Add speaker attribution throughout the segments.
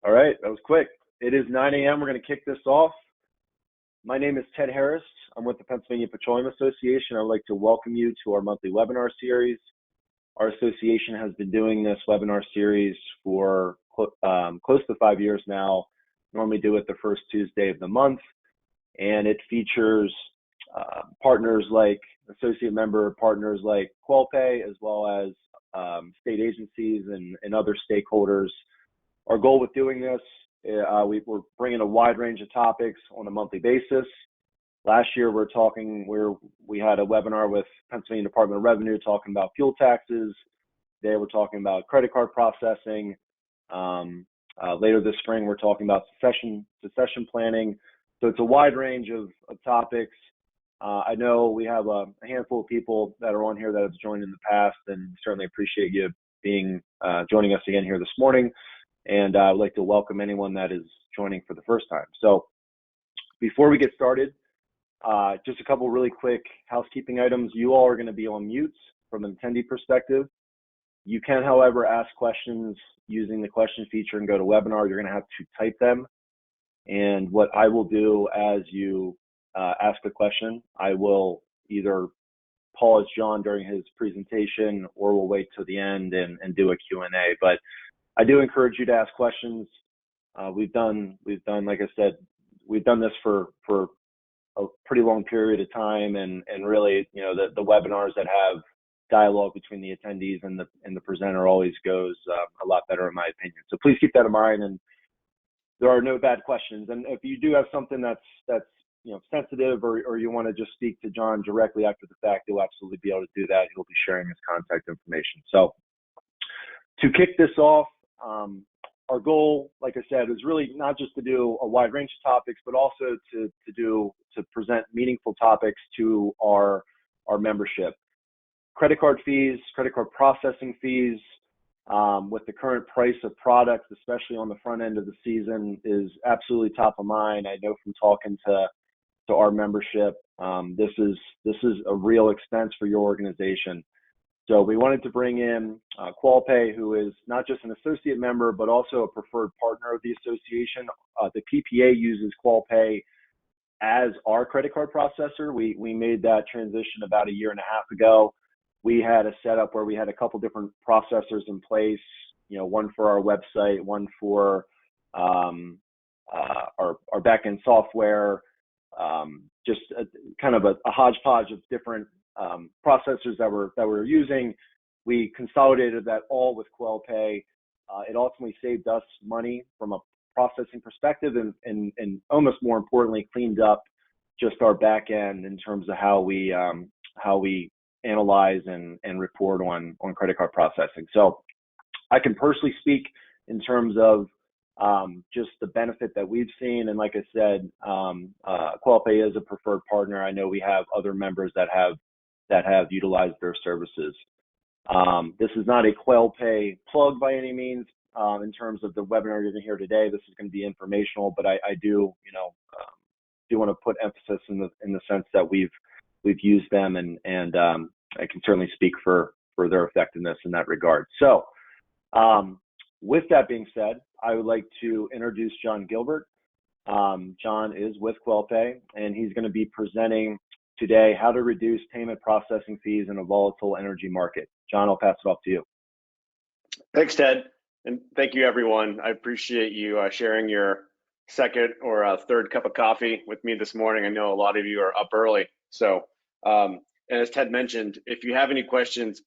Speaker 1: All right, that was quick. It is 9 a.m. We're going to kick this off. My name is Ted Harris. I'm with the Pennsylvania Petroleum Association. I would like to welcome you to our monthly webinar series. Our association has been doing this webinar series for close to 5 years now. Normally do it the first Tuesday of the month, and it features partners like associate member partners like QualPay, as well as state agencies and other stakeholders. Our goal with doing this, we're bringing a wide range of topics on a monthly basis. Last year, we had a webinar with Pennsylvania Department of Revenue talking about fuel taxes. Today, we're talking about credit card processing. Later this spring, we're talking about succession planning. So it's a wide range of topics. I know we have a handful of people that are on here that have joined in the past, and certainly appreciate you joining us again here this morning. And I'd like to welcome anyone that is joining for the first time. So before we get started, just a couple really quick housekeeping items. You all are going to be on mute from an attendee perspective. You can, however, ask questions using the question feature and go to webinar. You're going to have to type them. And what I will do as you ask a question, I will either pause John during his presentation, or we'll wait till the end and do a Q&A. But I do encourage you to ask questions. We've done, like I said, we've done this for a pretty long period of time, and really, you know, the webinars that have dialogue between the attendees and the presenter always goes a lot better, in my opinion. So please keep that in mind, and there are no bad questions. And if you do have something that's you know, sensitive, or you want to just speak to John directly after the fact, you'll absolutely be able to do that. He'll be sharing his contact information. So to kick this off, our goal, like I said, is really not just to do a wide range of topics, but also to present meaningful topics to our membership. Credit card fees, credit card processing fees, with the current price of products, especially on the front end of the season, is absolutely top of mind. I know from talking to our membership, this is a real expense for your organization. So we wanted to bring in QualPay, who is not just an associate member, but also a preferred partner of the association. The PPA uses QualPay as our credit card processor. We made that transition about 1.5 years ago. We had a setup where we had a couple different processors in place, you know, one for our website, one for our backend software, just kind of a hodgepodge of different processors that we're using. We consolidated that all with QualPay. It ultimately saved us money from a processing perspective, and almost more importantly, cleaned up just our back end in terms of how we analyze and report on credit card processing. So I can personally speak in terms of just the benefit that we've seen. And like I said, QualPay is a preferred partner. I know we have other members that have utilized their services. This is not a QualPay plug by any means. In terms of the webinar you're going to hear today, this is going to be informational, but I do, you know, do want to put emphasis in the sense that we've used them, and I can certainly speak for their effectiveness in that regard. So with that being said, I would like to introduce John Gilbert. John is with QualPay, and he's going to be presenting today how to reduce payment processing fees in a volatile energy market. John, I'll pass it off to you.
Speaker 2: Thanks, Ted. And thank you, everyone. I appreciate you sharing your second or third cup of coffee with me this morning. I know a lot of you are up early. So, and as Ted mentioned, if you have any questions,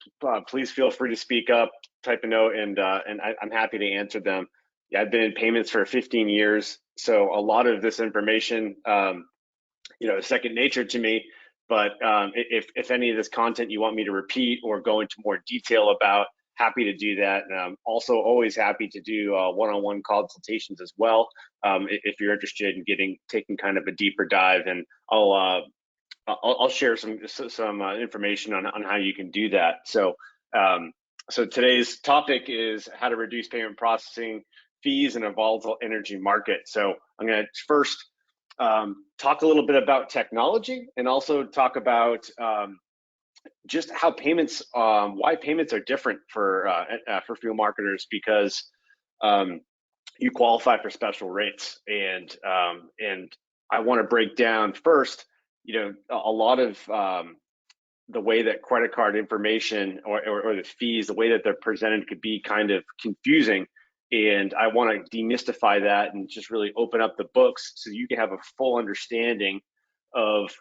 Speaker 2: please feel free to speak up, type a note, and I'm happy to answer them. Yeah, I've been in payments for 15 years, so a lot of this information, you know, is second nature to me. But if any of this content you want me to repeat or go into more detail about, happy to do that. And I'm also always happy to do one-on-one consultations as well, if you're interested in taking kind of a deeper dive. And I'll share some information on how you can do that. So so today's topic is how to reduce payment processing fees in a volatile energy market. So I'm going to first talk a little bit about technology, and also talk about just how payments, why payments are different for fuel marketers, because you qualify for special rates. And I want to break down first, a lot of the way that credit card information or the fees, the way that they're presented could be kind of confusing. And I want to demystify that and just really open up the books so you can have a full understanding of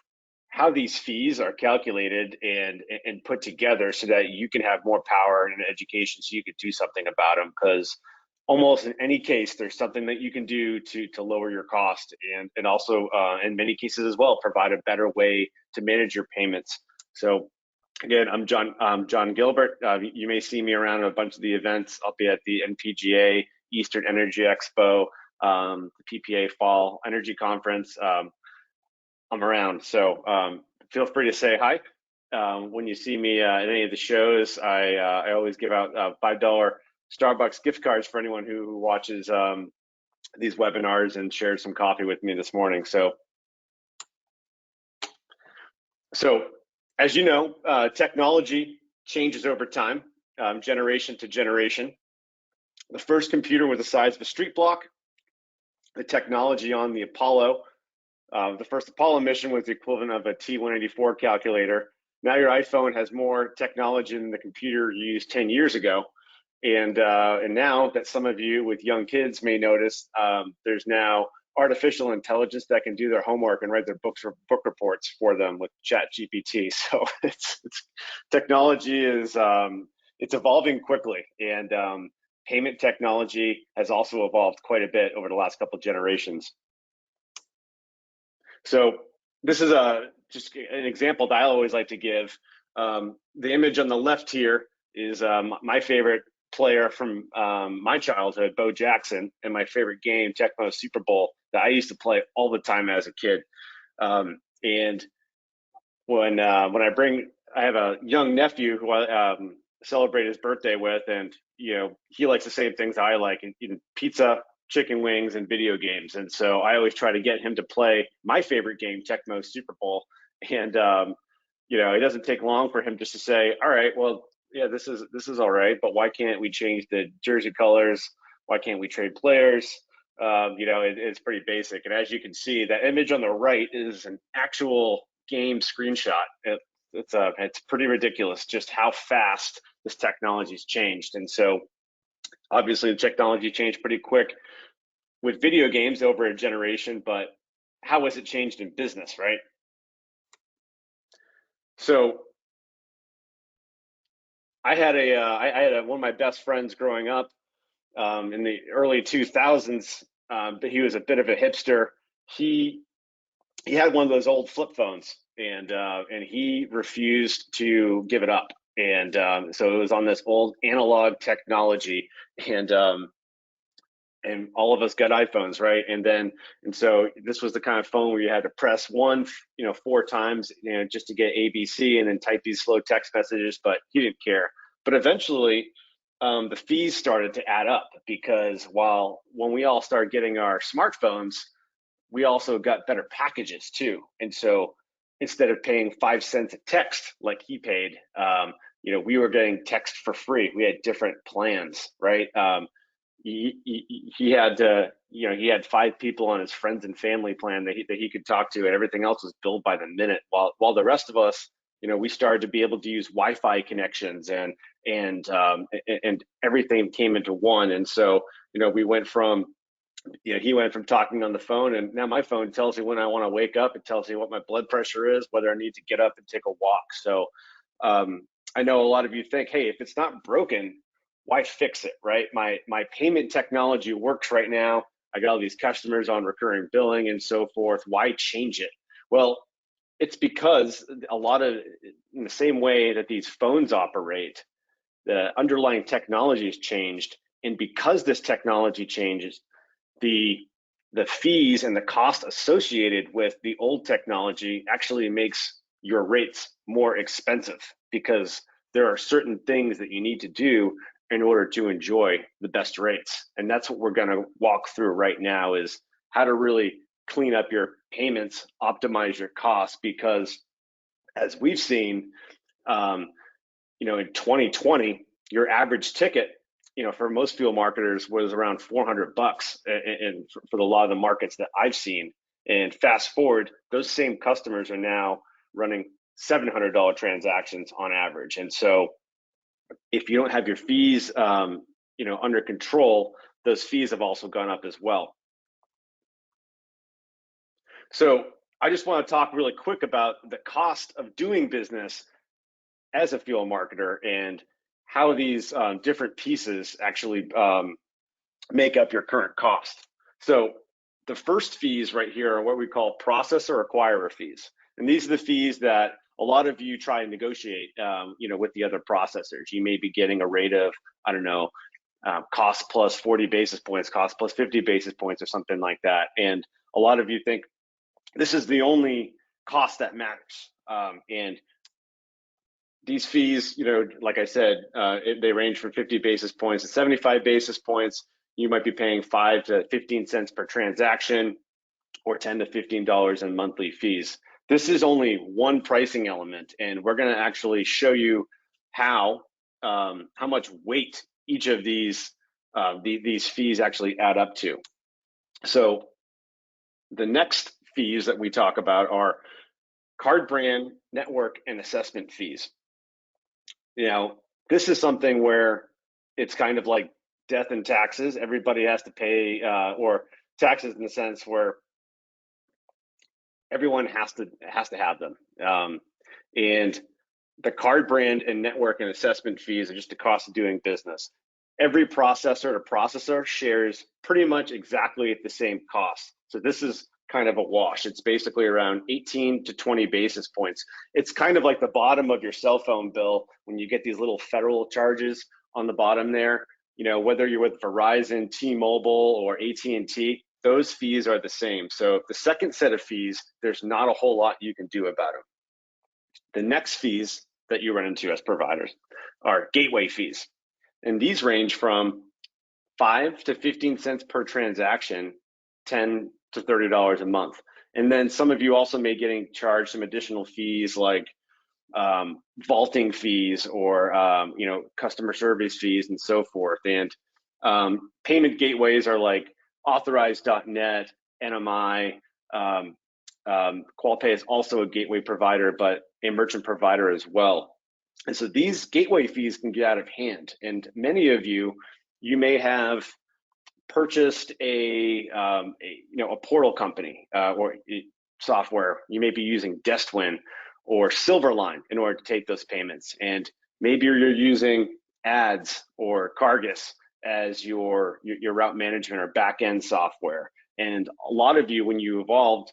Speaker 2: how these fees are calculated and put together so that you can have more power and education so you could do something about them. Because almost in any case, there's something that you can do to lower your cost and also in many cases as well, provide a better way to manage your payments. So again, I'm John Gilbert. You may see me around at a bunch of the events. I'll be at the NPGA Eastern Energy Expo, the PPA Fall Energy Conference. I'm around, so feel free to say hi. When you see me at any of the shows, I always give out $5 Starbucks gift cards for anyone who watches these webinars and shared some coffee with me this morning. So as you know, technology changes over time, generation to generation. The first computer was the size of a street block. The technology on the Apollo, the first Apollo mission was the equivalent of a T-184 calculator. Now your iPhone has more technology than the computer you used 10 years ago. And now that some of you with young kids may notice, there's now artificial intelligence that can do their homework and write their book reports for them with ChatGPT. So it's technology is it's evolving quickly, and payment technology has also evolved quite a bit over the last couple of generations. So this is just an example that I always like to give. The image on the left here is my favorite player from my childhood, Bo Jackson, and my favorite game, Tecmo Super Bowl, that I used to play all the time as a kid. And when I have a young nephew who I celebrate his birthday with, and he likes the same things I like, and pizza, chicken wings, and video games. And so I always try to get him to play my favorite game, Tecmo Super Bowl. And it doesn't take long for him just to say, all right, well, yeah, this is all right, but why can't we change the jersey colors? Why can't we trade players? It's pretty basic. And as you can see, that image on the right is an actual game screenshot. It's pretty ridiculous just how fast this technology's changed. And so obviously the technology changed pretty quick with video games over a generation, but how has it changed in business, right? So I had one of my best friends growing up in the early 2000s, but he was a bit of a hipster. He had one of those old flip phones, and he refused to give it up. And so it was on this old analog technology, and all of us got iPhones, right? And so this was the kind of phone where you had to press one, 4 times, just to get ABC, and then type these slow text messages. But he didn't care. But eventually, the fees started to add up, because when we all started getting our smartphones, we also got better packages too. And so instead of paying 5 cents a text like he paid, we were getting text for free. We had different plans, right? He had 5 people on his friends and family plan that he could talk to, and everything else was billed by the minute. While the rest of us, we started to be able to use Wi-Fi connections, and everything came into one. And so we went from he went from talking on the phone, and now my phone tells me when I want to wake up. It tells me what my blood pressure is, whether I need to get up and take a walk. So I know a lot of you think, hey, if it's not broken, why fix it, right? My payment technology works right now. I got all these customers on recurring billing and so forth. Why change it? Well, it's because in the same way that these phones operate, the underlying technology has changed. And because this technology changes, the fees and the cost associated with the old technology actually makes your rates more expensive, because there are certain things that you need to do in order to enjoy the best rates. And that's what we're going to walk through right now, is how to really clean up your payments, optimize your costs, because as we've seen, in 2020, your average ticket for most fuel marketers was around $400 for a lot of the markets that I've seen. And fast forward, those same customers are now running $700 transactions on average. And so if you don't have your fees, under control, those fees have also gone up as well. So I just want to talk really quick about the cost of doing business as a fuel marketer and how these different pieces actually make up your current cost. So the first fees right here are what we call processor acquirer fees. And these are the fees that a lot of you try and negotiate, with the other processors. You may be getting a rate of, I don't know, cost plus 40 basis points, cost plus 50 basis points or something like that. And a lot of you think this is the only cost that matters. And these fees, like I said, they range from 50 basis points to 75 basis points. You might be paying 5 to 15 cents per transaction or $10 to $15 in monthly fees. This is only one pricing element, and we're going to actually show you how much weight each of these fees actually add up to. So the next fees that we talk about are card brand, network, and assessment fees. This is something where it's kind of like death and taxes. Everybody has to pay, or taxes in the sense where everyone has to have them. And the card brand and network and assessment fees are just the cost of doing business. Every processor to processor shares pretty much exactly at the same cost. So this is kind of a wash. It's basically around 18 to 20 basis points. It's kind of like the bottom of your cell phone bill when you get these little federal charges on the bottom there. Whether you're with Verizon, T-Mobile, or AT&T, those fees are the same. So the second set of fees, there's not a whole lot you can do about them. The next fees that you run into as providers are gateway fees. And these range from 5 to 15 cents per transaction, $10 to $30 a month. And then some of you also may getting charged some additional fees like vaulting fees or customer service fees and so forth. And payment gateways are like Authorize.net, NMI. QualPay is also a gateway provider, but a merchant provider as well. And so these gateway fees can get out of hand. And many of you may have purchased a portal company or software. You may be using Destwin or Silverline in order to take those payments. And maybe you're using ads or Cargus as your route management or back-end software. And a lot of you, when you evolved,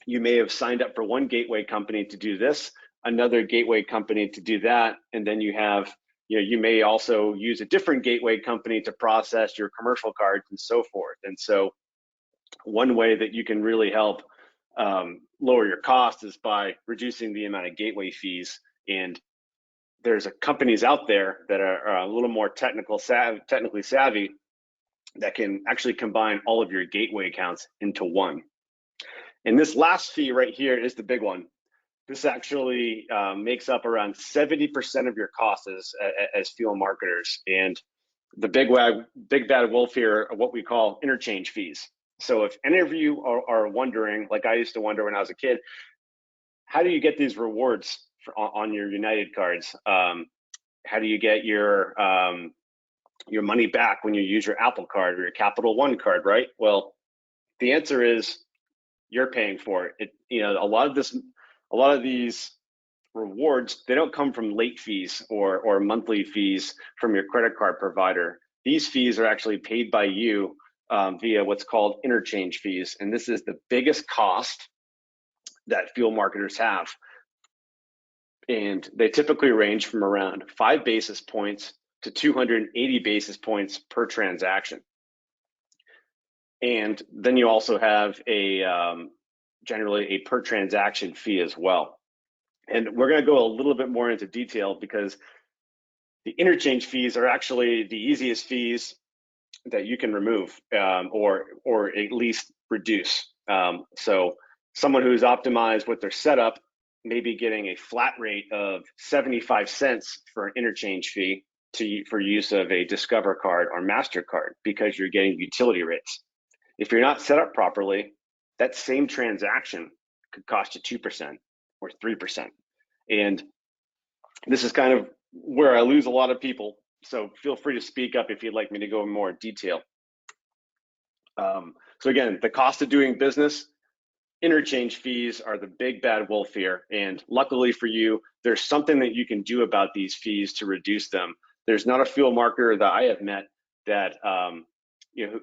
Speaker 2: you may have signed up for one gateway company to do this, another gateway company to do that, and then you have, you may also use a different gateway company to process your commercial cards and so forth. And so one way that you can really help lower your cost is by reducing the amount of gateway fees. And there's companies out there that are a little more technically savvy that can actually combine all of your gateway accounts into one. And this last fee right here is the big one. This actually makes up around 70% of your costs as fuel marketers. And the big bad wolf here are what we call interchange fees. So if any of you are wondering, like I used to wonder when I was a kid, how do you get these rewards on your United cards? How do you get your money back when you use your Apple card or your Capital One card, right? Well, the answer is you're paying for it. A lot of these rewards, they don't come from late fees or monthly fees from your credit card provider. These fees are actually paid by you via what's called interchange fees. And this is the biggest cost that fuel marketers have. And they typically range from around 5 basis points to 280 basis points per transaction. And then you also have generally a per transaction fee as well. And we're going to go a little bit more into detail because the interchange fees are actually the easiest fees that you can remove or at least reduce. So someone who's optimized with their setup may be getting a flat rate of 75 cents for an interchange fee. for use of a Discover card or MasterCard because you're getting utility rates. If you're not set up properly, that same transaction could cost you 2% or 3%. And this is kind of where I lose a lot of people. So feel free to speak up if you'd like me to go in more detail. So again, the cost of doing business, interchange fees are the big bad wolf here. And luckily for you, there's something that you can do about these fees to reduce them. There's not a fuel marketer that I have met that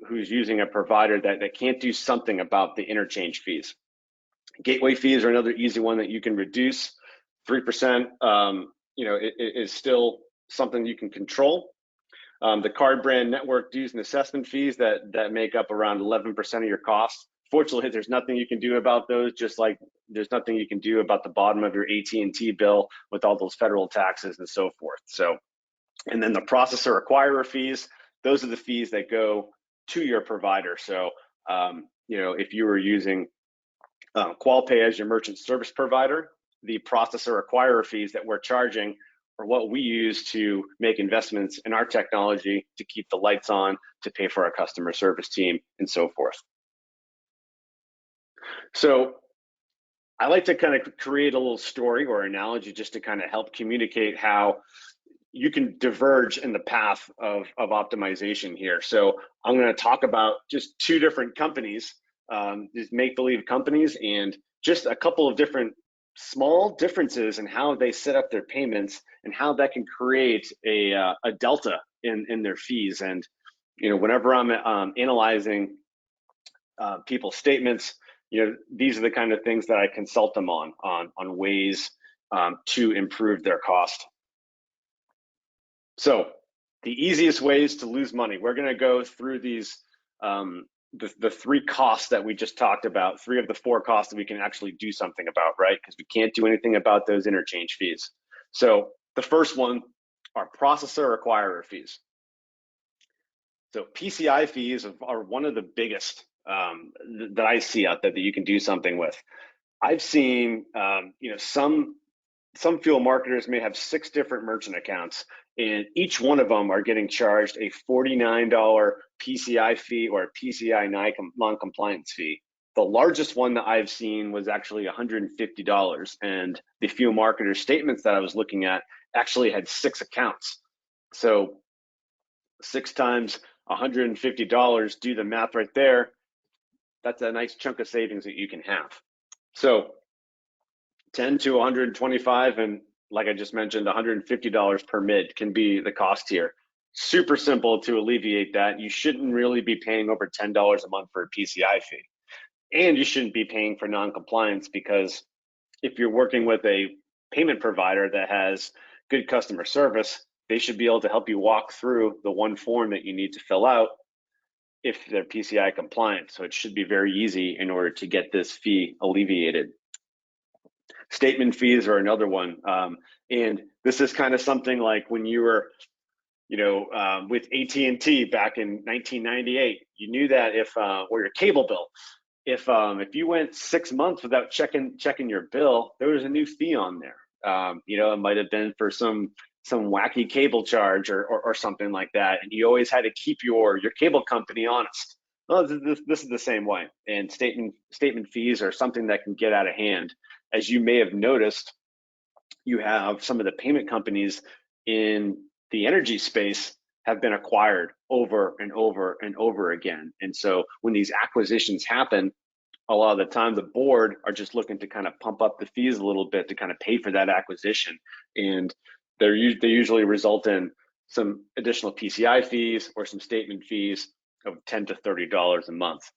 Speaker 2: who's using a provider that can't do something about the interchange fees. Gateway fees are another easy one that you can reduce. 3%, is still something you can control. The card brand network dues and assessment fees that make up around 11% of your costs. Fortunately, there's nothing you can do about those, just like there's nothing you can do about the bottom of your AT&T bill with all those federal taxes and so forth. So, and then the processor acquirer fees, those are the fees that go to your provider. So, if you were using QualPay as your merchant service provider, the processor acquirer fees that we're charging are what we use to make investments in our technology to keep the lights on, to pay for our customer service team, and so forth. So I like to kind of create a little story or analogy just to kind of help communicate how you can diverge in the path of optimization here. So I'm going to talk about just two different companies, these make-believe companies, and just a couple of different small differences in how they set up their payments and how that can create a delta in their fees. And whenever I'm analyzing people's statements, these are the kind of things that I consult them on ways to improve their cost. So the easiest ways to lose money, we're going to go through these the three costs that we just talked about, 3 of the 4 costs that we can actually do something about, right? Because we can't do anything about those interchange fees. So the first one are processor acquirer fees. So PCI fees are one of the biggest that I see out there that you can do something with. I've seen, some fuel marketers may have 6 different merchant accounts, and each one of them are getting charged a $49 PCI fee or a PCI non-compliance fee. The largest one that I've seen was actually $150, and the fuel marketer statements that I was looking at actually had 6 accounts. So 6 times $150, do the math right there. That's a nice chunk of savings that you can have. So 10 to 125, and like I just mentioned, $150 per mid can be the cost here. Super simple to alleviate that. You shouldn't really be paying over $10 a month for a PCI fee. And you shouldn't be paying for non-compliance, because if you're working with a payment provider that has good customer service, they should be able to help you walk through the one form that you need to fill out if they're PCI compliant. So it should be very easy in order to get this fee alleviated. Statement fees are another one. And this is kind of something like when you were, with AT&T back in 1998, you knew that or your cable bill, if you went 6 months without checking your bill, there was a new fee on there. It might have been for some wacky cable charge or something like that, and you always had to keep your cable company honest. Well, this is the same way, and statement fees are something that can get out of hand. As you may have noticed, you have some of the payment companies in the energy space have been acquired over and over and over again. And so when these acquisitions happen, a lot of the time the board are just looking to kind of pump up the fees a little bit to kind of pay for that acquisition. And they usually result in some additional PCI fees or some statement fees of $10 to $30 a month.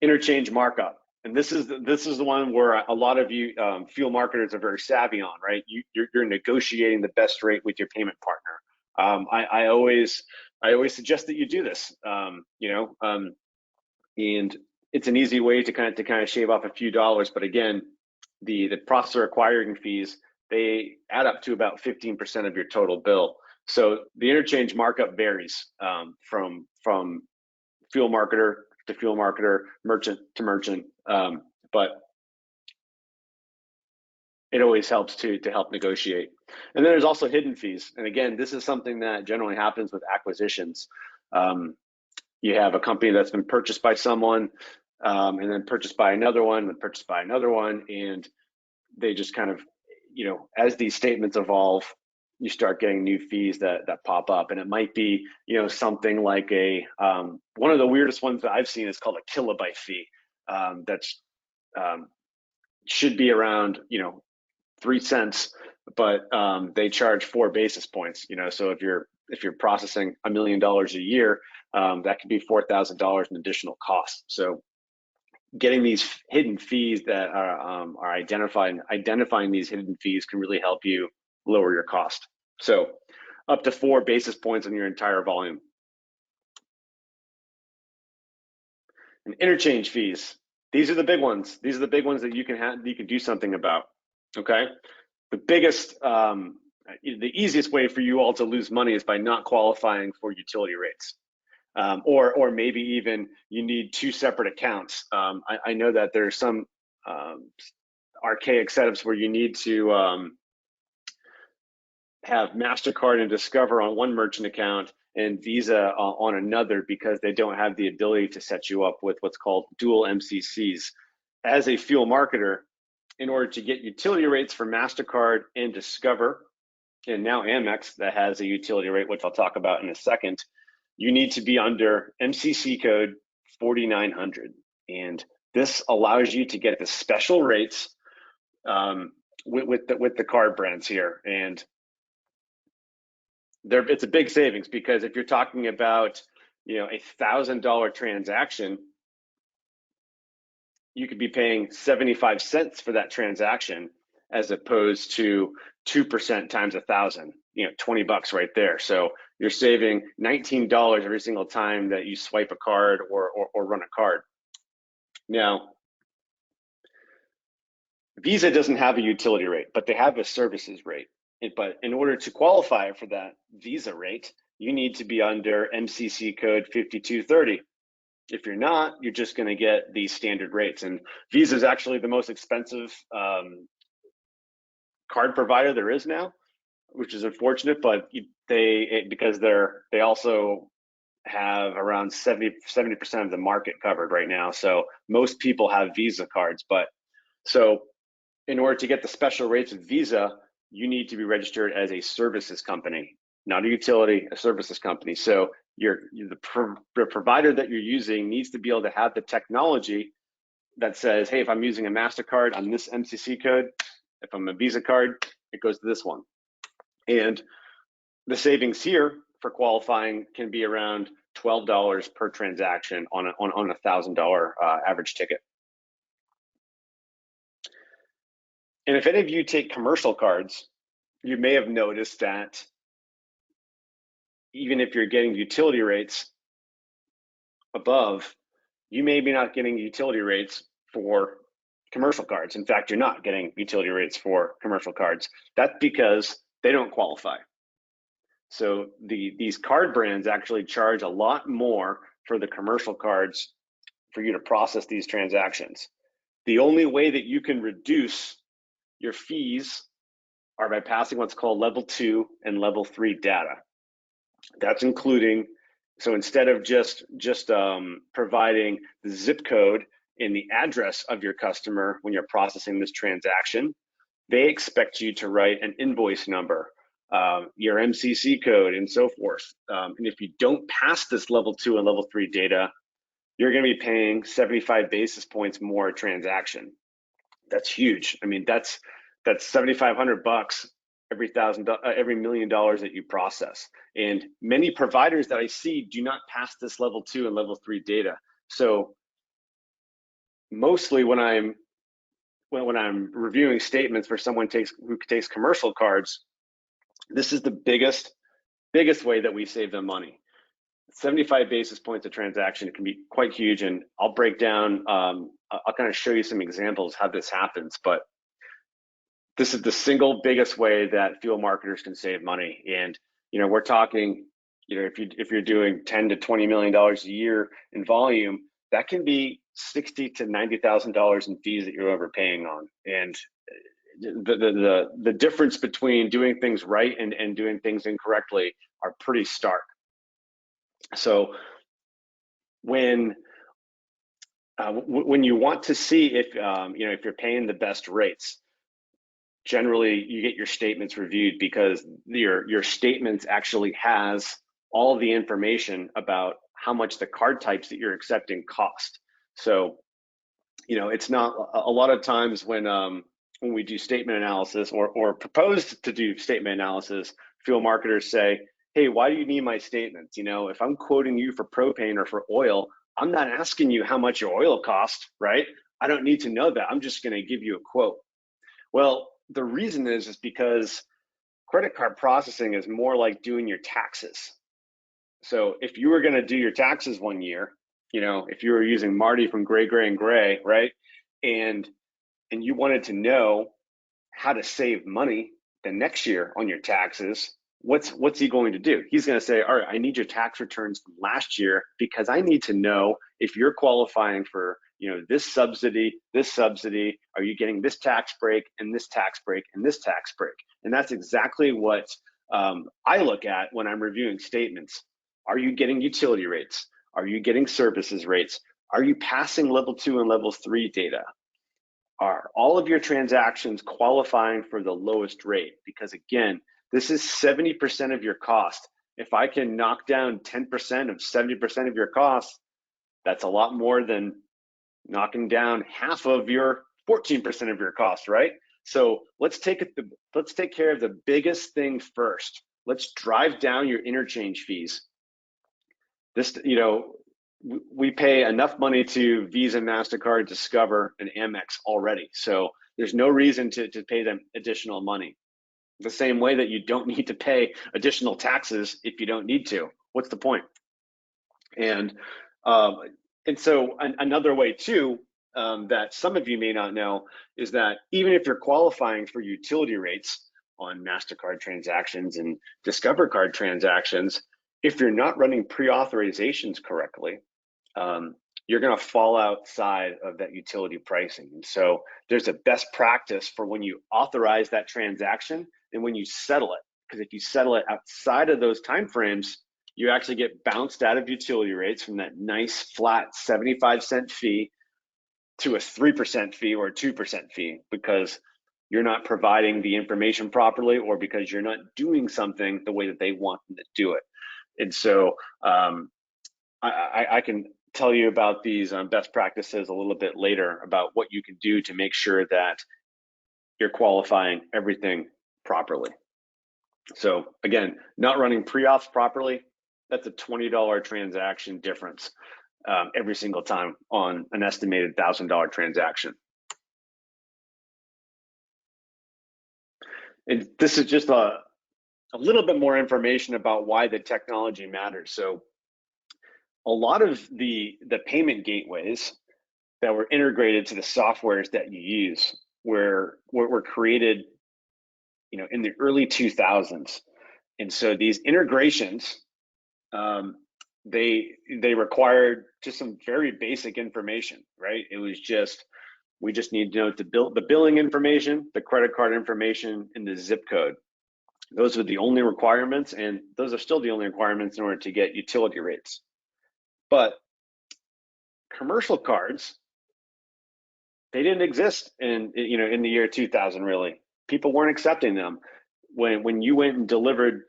Speaker 2: Interchange markup. And this is the one where a lot of you fuel marketers are very savvy on, right? You're negotiating the best rate with your payment partner. I always suggest that you do this, and it's an easy way to kind of shave off a few dollars. But again, the processor acquiring fees, they add up to about 15% of your total bill. So the interchange markup varies from fuel marketer to fuel marketer, merchant to merchant, but it always helps to help negotiate. And then there's also hidden fees. And again, this is something that generally happens with acquisitions. You have a company that's been purchased by someone, and then purchased by another one, and purchased by another one, and they just kind of, as these statements evolve, you start getting new fees that pop up. And it might be, something like one of the weirdest ones that I've seen is called a kilobyte fee. That's should be around, 3 cents, but they charge 4 basis points. So if you're processing $1 million a year, that could be $4,000 in additional costs. So getting these hidden fees that are identifying these hidden fees can really help you lower your cost. So up to 4 basis points on your entire volume. And interchange fees. These are the big ones. These are the big ones that you can do something about. Okay. The biggest, the easiest way for you all to lose money is by not qualifying for utility rates. Or maybe even you need 2 separate accounts. I know that there's some archaic setups where you need to have MasterCard and Discover on one merchant account and Visa on another, because they don't have the ability to set you up with what's called dual MCCs. As a fuel marketer, in order to get utility rates for MasterCard and Discover, and now Amex that has a utility rate, which I'll talk about in a second, you need to be under MCC code 4900. And this allows you to get the special rates with the card brands here. And it's a big savings, because if you're talking about, a $1,000 transaction, you could be paying 75 cents for that transaction, as opposed to 2% times 1,000, $20 right there. So you're saving $19 every single time that you swipe a card or run a card. Now, Visa doesn't have a utility rate, but they have a services rate. But in order to qualify for that Visa rate, you need to be under MCC code 5230. If you're not, you're just going to get these standard rates. And Visa is actually the most expensive card provider there is now, which is unfortunate, but because they also have around 70% of the market covered right now. So most people have Visa cards. But so in order to get the special rates with Visa, you need to be registered as a services company, not a utility, a services company. So the provider that you're using needs to be able to have the technology that says, hey, if I'm using a MasterCard on this MCC code, if I'm a Visa card, it goes to this one. And the savings here for qualifying can be around $12 per transaction on a $1,000 average ticket. And if any of you take commercial cards, you may have noticed that even if you're getting utility rates above, you may be not getting utility rates for commercial cards. In fact, you're not getting utility rates for commercial cards. That's because they don't qualify. So these card brands actually charge a lot more for the commercial cards for you to process these transactions. The only way that you can reduce your fees are by passing what's called level 2 and level 3 data. That's including, so instead of just providing the zip code and the address of your customer when you're processing this transaction, they expect you to write an invoice number, your MCC code, and so forth. And if you don't pass this level 2 and level 3 data, you're going to be paying 75 basis points more a transaction. That's huge. I mean, that's $7,500 every $1 million that you process. And many providers that I see do not pass this level 2 and level 3 data. So mostly when I'm reviewing statements for someone who takes commercial cards, this is the biggest way that we save them money. 75 basis points a transaction can be quite huge, and I'll break down, I'll kind of show you some examples how this happens, but this is the single biggest way that fuel marketers can save money. And we're talking, if you're doing $10 to $20 million a year in volume, that can be $60,000 to $90,000 in fees that you're overpaying on. And the difference between doing things right and doing things incorrectly are pretty stark. So when you want to see if if you're paying the best rates, generally you get your statements reviewed because your statements actually has all of the information about how much the card types that you're accepting cost. So it's not a lot of times when we do statement analysis or propose to do statement analysis, fuel marketers say, hey, why do you need my statements? If I'm quoting you for propane or for oil, I'm not asking you how much your oil costs, right? I don't need to know that. I'm just going to give you a quote. Well, the reason is because credit card processing is more like doing your taxes. So if you were going to do your taxes one year, if you were using Marty from Gray, Gray, and Gray, right? And you wanted to know how to save money the next year on your taxes, what's he going to do? He's going to say, all right, I need your tax returns from last year because I need to know if you're qualifying for this subsidy, are you getting this tax break and this tax break and this tax break? And that's exactly what I look at when I'm reviewing statements. Are you getting utility rates? Are you getting services rates? Are you passing level 2 and level 3 data? Are all of your transactions qualifying for the lowest rate? Because again, this is 70% of your cost. If I can knock down 10% of 70% of your costs, that's a lot more than knocking down half of your 14% of your cost, right? So let's take care of the biggest thing first. Let's drive down your interchange fees. This, we pay enough money to Visa, MasterCard, Discover, and Amex already. So there's no reason to pay them additional money. The same way that you don't need to pay additional taxes if you don't need to. What's the point? And so another way too that some of you may not know is that even if you're qualifying for utility rates on MasterCard transactions and Discover card transactions, if you're not running pre-authorizations correctly, you're going to fall outside of that utility pricing. And so there's a best practice for when you authorize that transaction and when you settle it. Because if you settle it outside of those timeframes, you actually get bounced out of utility rates from that nice flat 75-cent fee to a 3% fee or a 2% fee because you're not providing the information properly or because you're not doing something the way that they want them to do it. And so I can tell you about these best practices a little bit later about what you can do to make sure that you're qualifying everything properly. So again, not running pre-auths properly, that's a $20 transaction difference every single time on an estimated $1,000 transaction. And this is just a little bit more information about why the technology matters. So a lot of the payment gateways that were integrated to the softwares that you use were created, in the early 2000s. And so these integrations, they required just some very basic information, right? It was we just need to know the billing information, the credit card information, and the zip code. Those are the only requirements, and those are still the only requirements in order to get utility rates. But commercial cards, they didn't exist in the year 2000. Really, people weren't accepting them. When you went and delivered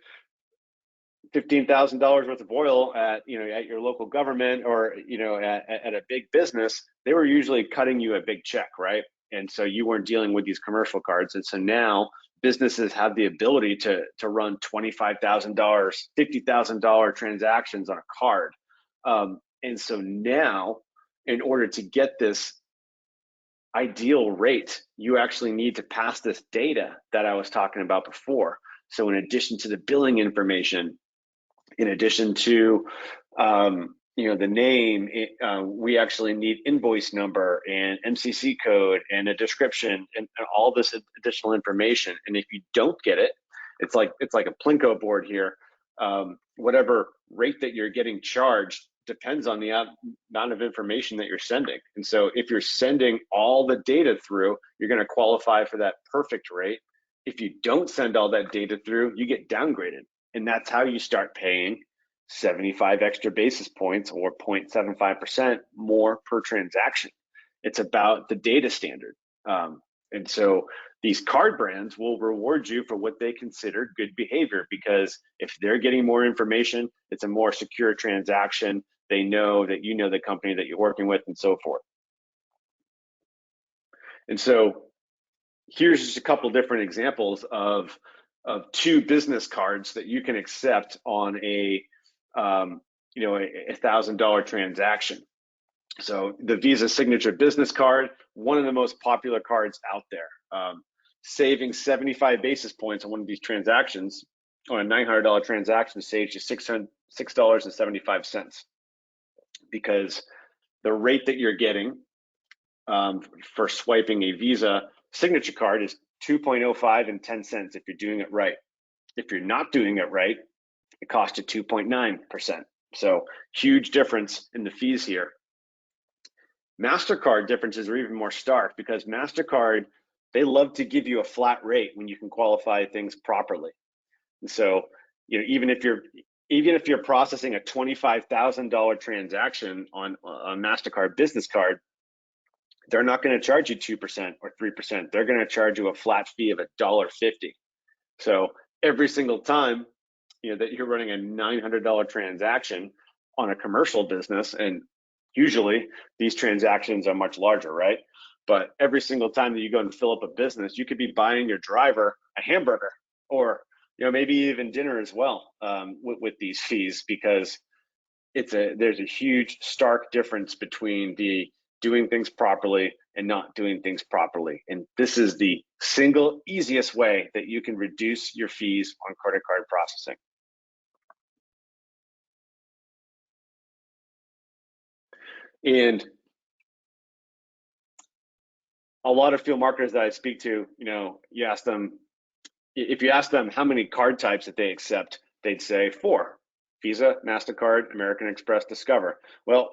Speaker 2: $15,000 worth of oil at your local government or at a big business, they were usually cutting you a big check, right? And so you weren't dealing with these commercial cards. And so now businesses have the ability to run $25,000, $50,000 transactions on a card. And so now, in order to get this ideal rate, you actually need to pass this data that I was talking about before. So in addition to the billing information, in addition to the name, we actually need invoice number and MCC code and a description and all this additional information. And if you don't get it, it's like a Plinko board here. Whatever rate that you're getting charged depends on the amount of information that you're sending. And so if you're sending all the data through, you're going to qualify for that perfect rate. If you don't send all that data through, you get downgraded. And that's how you start paying 75 extra basis points or 0.75% more per transaction. It's about the data standard. And so these card brands will reward you for what they consider good behavior, because if they're getting more information, it's a more secure transaction. They know that you know the company that you're working with and so forth. And so here's just a couple different examples of two business cards that you can accept on a $1,000 transaction. So the Visa Signature Business Card, one of the most popular cards out there. Saving 75 basis points on one of these transactions, on a $900 transaction, saves you $6.75, because the rate that you're getting for swiping a Visa Signature card is 2.05 and 10 cents if you're doing it right. If you're not doing it right, it costs you 2.9%. So huge difference in the fees here. MasterCard differences are even more stark, because MasterCard, they love to give you a flat rate when you can qualify things properly. And so, even if you're processing a $25,000 transaction on a MasterCard business card, they're not going to charge you 2% or 3%. They're going to charge you a flat fee of $1.50. So every single time, that you're running a $900 transaction on a commercial business, and usually these transactions are much larger, right? But every single time that you go and fill up a business, you could be buying your driver a hamburger, or maybe even dinner as well, with these fees, because there's a huge stark difference between the doing things properly and not doing things properly. And this is the single easiest way that you can reduce your fees on credit card processing. And a lot of field marketers that I speak to, if you ask them how many card types that they accept, they'd say 4: Visa, MasterCard, American Express, Discover. Well,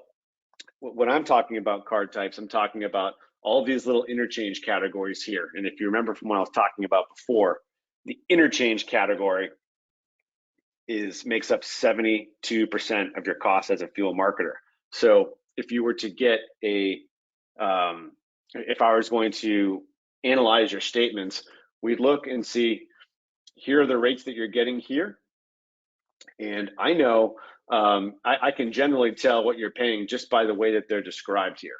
Speaker 2: when I'm talking about card types, I'm talking about all these little interchange categories here. And if you remember from what I was talking about before, the interchange category makes up 72% of your cost as a fuel marketer. So if you were to get if I was going to analyze your statements, we'd look and see, here are the rates that you're getting here. And I know I can generally tell what you're paying just by the way that they're described here.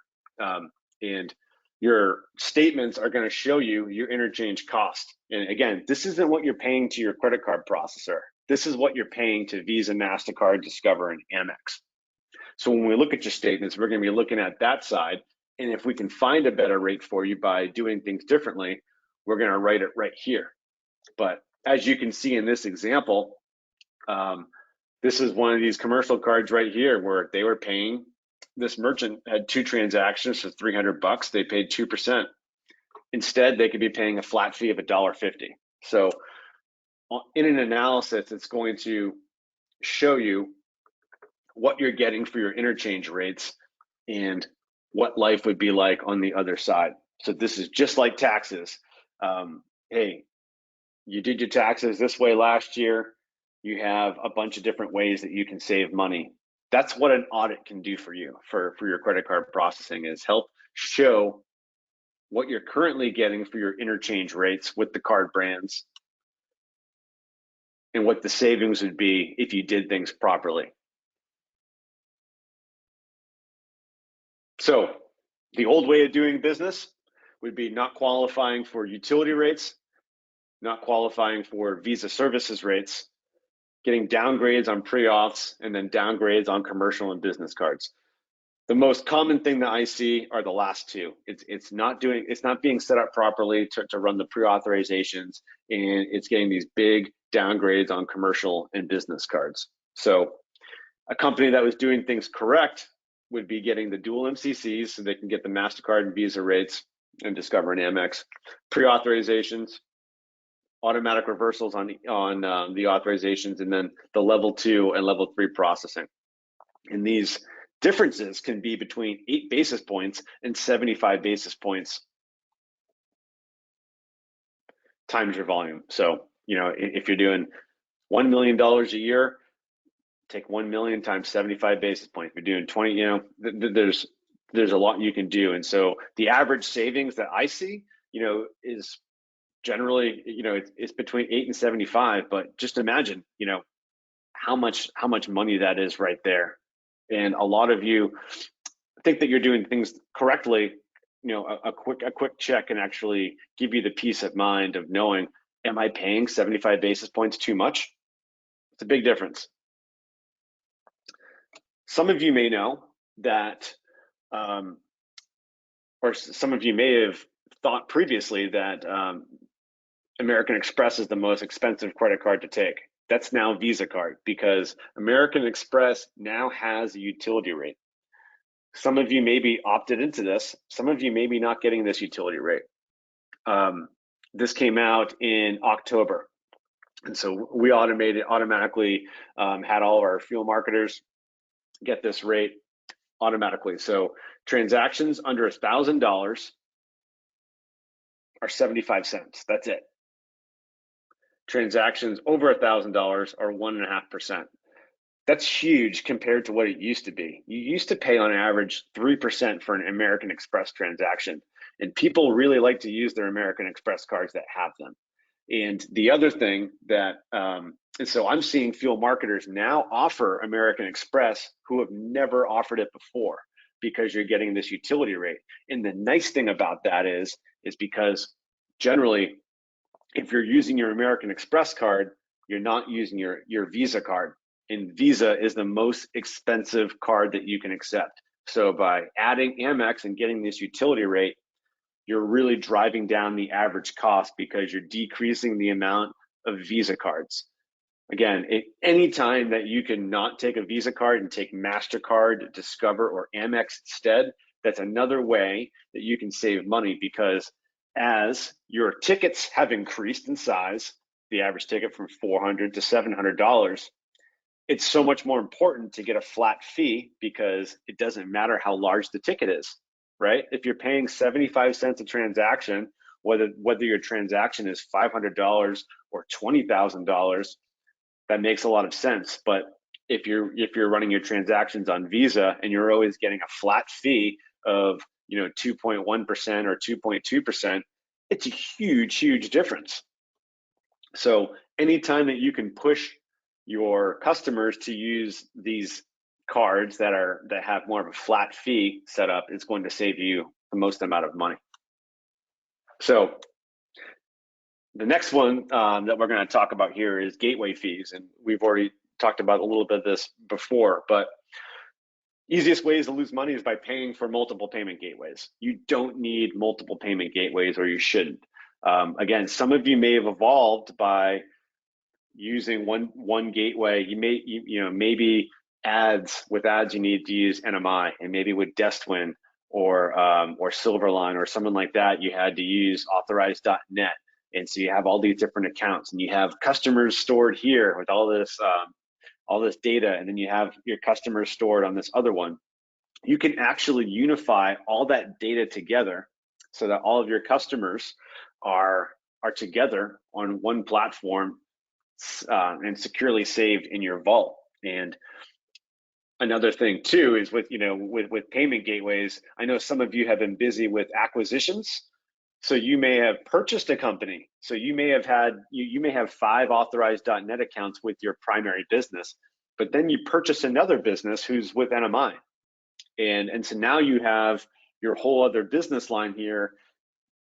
Speaker 2: And your statements are going to show you your interchange cost. And again, this isn't what you're paying to your credit card processor. This is what you're paying to Visa, MasterCard, Discover, and Amex. So when we look at your statements, we're going to be looking at that side. And if we can find a better rate for you by doing things differently, we're going to write it right here. But as you can see in this example, this is one of these commercial cards right here where they were paying, this merchant had 2 transactions for $300. They paid 2%. Instead, they could be paying a flat fee of $1.50. So in an analysis, it's going to show you what you're getting for your interchange rates and what life would be like on the other side. So this is just like taxes. Hey, you did your taxes this way last year. You have a bunch of different ways that you can save money. That's what an audit can do for you, for your credit card processing, is help show what you're currently getting for your interchange rates with the card brands and what the savings would be if you did things properly. So the old way of doing business would be not qualifying for utility rates, not qualifying for Visa services rates, getting downgrades on pre-auths, and then downgrades on commercial and business cards. The most common thing that I see are the last two. It's not being set up properly to run the pre-authorizations, and it's getting these big downgrades on commercial and business cards. So a company that was doing things correct would be getting the dual MCCs, so they can get the MasterCard and Visa rates and Discover and Amex, pre-authorizations, automatic reversals on the authorizations, and then the level 2 and level 3 processing. And these differences can be between 8 basis points and 75 basis points times your volume. So, if you're doing $1 million a year, take 1 million times 75 basis points. If you're doing 20, there's a lot you can do. And so the average savings that I see, is generally, it's between 8 and 75, but just imagine, how much money that is right there. And a lot of you think that you're doing things correctly. A quick check can actually give you the peace of mind of knowing, am I paying 75 basis points too much? It's a big difference. Some of you may know that, or some of you may have thought previously that American Express is the most expensive credit card to take. That's now Visa card, because American Express now has a utility rate. Some of you may be opted into this. Some of you may be not getting this utility rate. This came out in October. And so we automatically had all of our fuel marketers get this rate automatically. So transactions under $1,000 are 75 cents. That's it. Transactions over $1,000 are 1.5%. That's huge compared to what it used to be. You used to pay on average 3% for an American Express transaction, and people really like to use their American Express cards that have them. And the other thing that, and so I'm seeing fuel marketers now offer American Express who have never offered it before, because you're getting this utility rate. And the nice thing about that is because generally, if you're using your American Express card, you're not using your Visa card. And Visa is the most expensive card that you can accept. So by adding Amex and getting this utility rate, you're really driving down the average cost, because you're decreasing the amount of Visa cards. Again, any time that you can not take a Visa card and take MasterCard, Discover, or Amex instead, that's another way that you can save money, because as your tickets have increased in size, the average ticket from $400 to $700, it's so much more important to get a flat fee, because it doesn't matter how large the ticket is, right? If you're paying 75 cents a transaction, whether your transaction is $500 or $20,000, that makes a lot of sense. But if you're running your transactions on Visa and you're always getting a flat fee of 2.1% or 2.2%, it's a huge difference. So anytime that you can push your customers to use these cards that have more of a flat fee set up, it's going to save you the most amount of money. So the next one that we're going to talk about here is gateway fees, and we've already talked about a little bit of this before, but easiest ways to lose money is by paying for multiple payment gateways. You don't need multiple payment gateways, or you shouldn't. Again, some of you may have evolved by using one gateway. Maybe with ads you need to use NMI, and maybe with Destwin or Silverline or someone like that, you had to use authorized.net. And so you have all these different accounts, and you have customers stored here with all this data, and then you have your customers stored on this other one. You can actually unify all that data together so that all of your customers are together on one platform and securely saved in your vault. And another thing too is with payment gateways, I know some of you have been busy with acquisitions. So you may have purchased a company. So you may have 5 authorized.net accounts with your primary business, but then you purchase another business who's with NMI. And so now you have your whole other business line here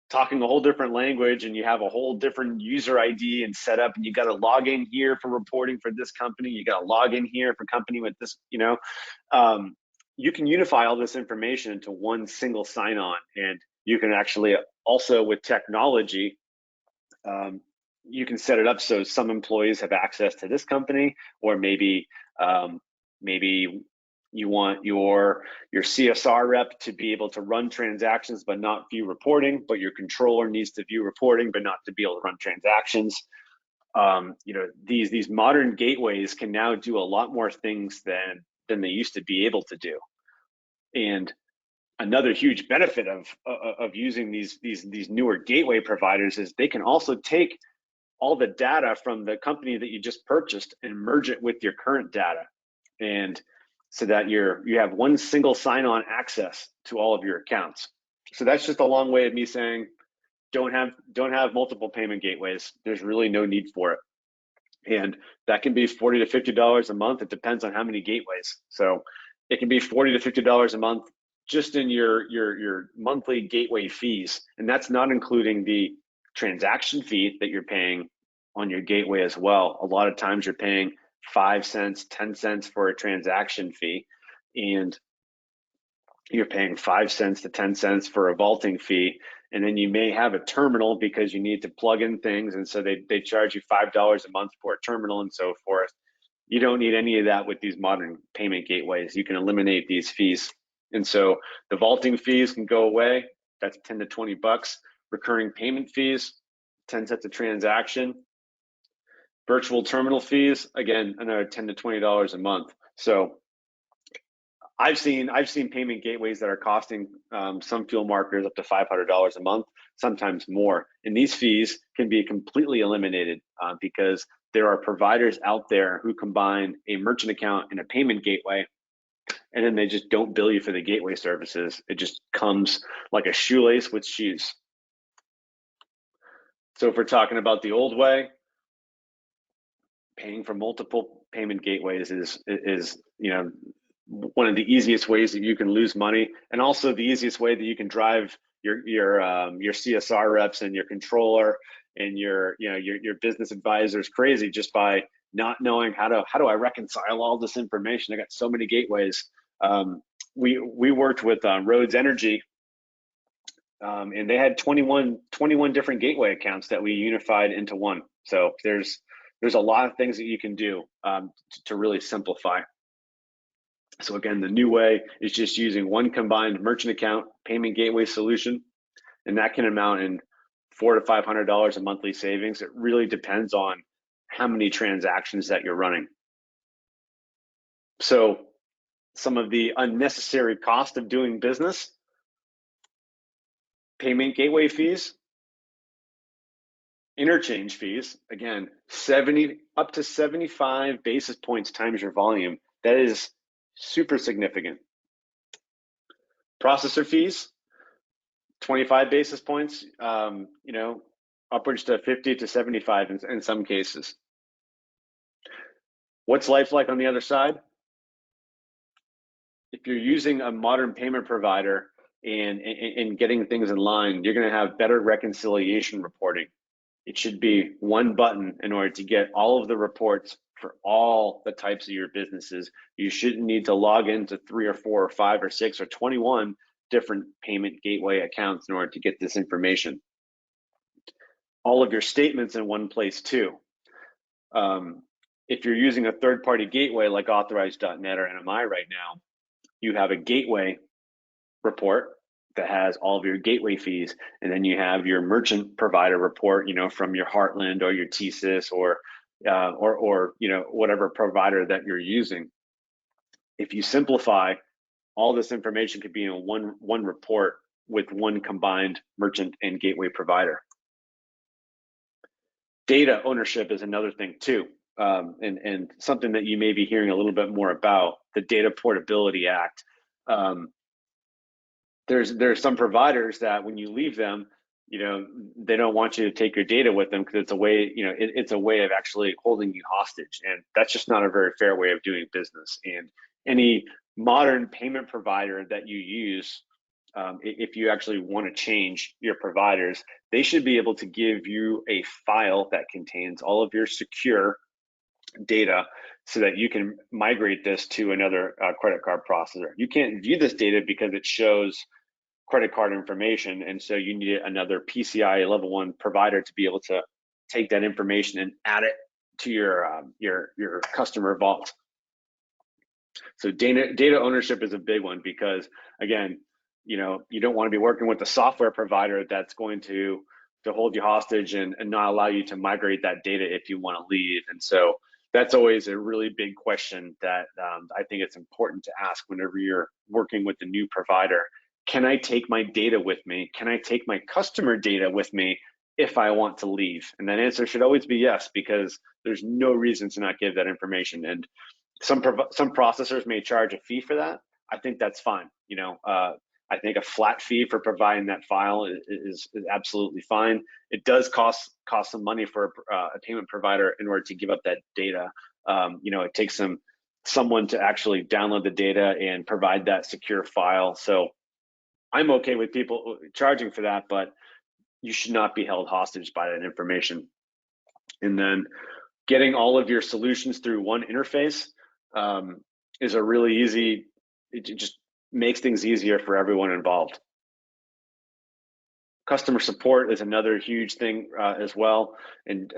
Speaker 2: talking a whole different language, and you have a whole different user ID and setup, and you got to log in here for reporting for this company. You got to log in here for company with this, you can unify all this information into one single sign-on, and you can actually also, with technology, you can set it up so some employees have access to this company, or maybe you want your CSR rep to be able to run transactions but not view reporting, but your controller needs to view reporting but not to be able to run transactions. These modern gateways can now do a lot more things than than they used to be able to do. And another huge benefit of using these newer gateway providers is they can also take all the data from the company that you just purchased and merge it with your current data, and so that you have one single sign-on access to all of your accounts. So that's just a long way of me saying don't have multiple payment gateways. There's really no need for it. And that can be $40 to $50 a month. It depends on how many gateways. So it can be $40 to $50 a month just in your monthly gateway fees. And that's not including the transaction fee that you're paying on your gateway as well. A lot of times you're paying 5 cents, 10 cents for a transaction fee, and you're paying 5 cents to 10 cents for a vaulting fee. And then you may have a terminal because you need to plug in things, and so they charge you $5 a month for a terminal and so forth. You don't need any of that with these modern payment gateways. You can eliminate these fees. And so the vaulting fees can go away. That's 10 to 20 bucks. Recurring payment fees, 10 cents a transaction. Virtual terminal fees, again, another 10 to $20 a month. So I've seen payment gateways that are costing some fuel marketers up to $500 a month, sometimes more. And these fees can be completely eliminated because there are providers out there who combine a merchant account and a payment gateway, and then they just don't bill you for the gateway services. It just comes like a shoelace with shoes. So if we're talking about the old way, paying for multiple payment gateways is one of the easiest ways that you can lose money, and also the easiest way that you can drive your CSR reps and your controller and your business advisors crazy just by not knowing how do I reconcile all this information. I got so many gateways. We worked with Rhodes Energy, and they had 21 different gateway accounts that we unified into one. So there's a lot of things that you can do to really simplify. So again, the new way is just using one combined merchant account payment gateway solution, and that can amount in $400 to $500 a monthly savings. It really depends on how many transactions that you're running. So some of the unnecessary cost of doing business: payment gateway fees, interchange fees, again, 70 up to 75 basis points times your volume. That is super significant. Processor fees, 25 basis points, upwards to 50 to 75 in some cases. What's life like on the other side? If you're using a modern payment provider and getting things in line, you're going to have better reconciliation reporting. It should be one button in order to get all of the reports for all the types of your businesses. You shouldn't need to log into 3 or 4 or 5 or 6 or 21 different payment gateway accounts in order to get this information. All of your statements in one place too. If you're using a third-party gateway like Authorized.net or NMI right now, you have a gateway report that has all of your gateway fees, and then you have your merchant provider report, from your Heartland or your TSYS or whatever provider that you're using. If you simplify, all this information could be in one report with one combined merchant and gateway provider. Data ownership is another thing too, and something that you may be hearing a little bit more about, the Data Portability Act. There's some providers that when you leave them, they don't want you to take your data with them because it's a way, it's a way of actually holding you hostage, and that's just not a very fair way of doing business. And any modern payment provider that you use, if you actually want to change your providers, they should be able to give you a file that contains all of your secure data so that you can migrate this to another credit card processor. You can't view this data because it shows credit card information, and so you need another PCI level 1 provider to be able to take that information and add it to your customer vault. So data ownership is a big one because, again, you don't want to be working with a software provider that's going to hold you hostage and not allow you to migrate that data if you want to leave. And so That's always a really big question that I think it's important to ask whenever you're working with a new provider. Can I take my data with me? Can I take my customer data with me if I want to leave? And that answer should always be yes, because there's no reason to not give that information. And some processors may charge a fee for that. I think that's fine. I think a flat fee for providing that file is absolutely fine. It does cost some money for a payment provider in order to give up that data. It takes someone to actually download the data and provide that secure file. So I'm okay with people charging for that, but you should not be held hostage by that information. And then getting all of your solutions through one interface is a really easy. It just makes things easier for everyone involved. Customer support is another huge thing as well, and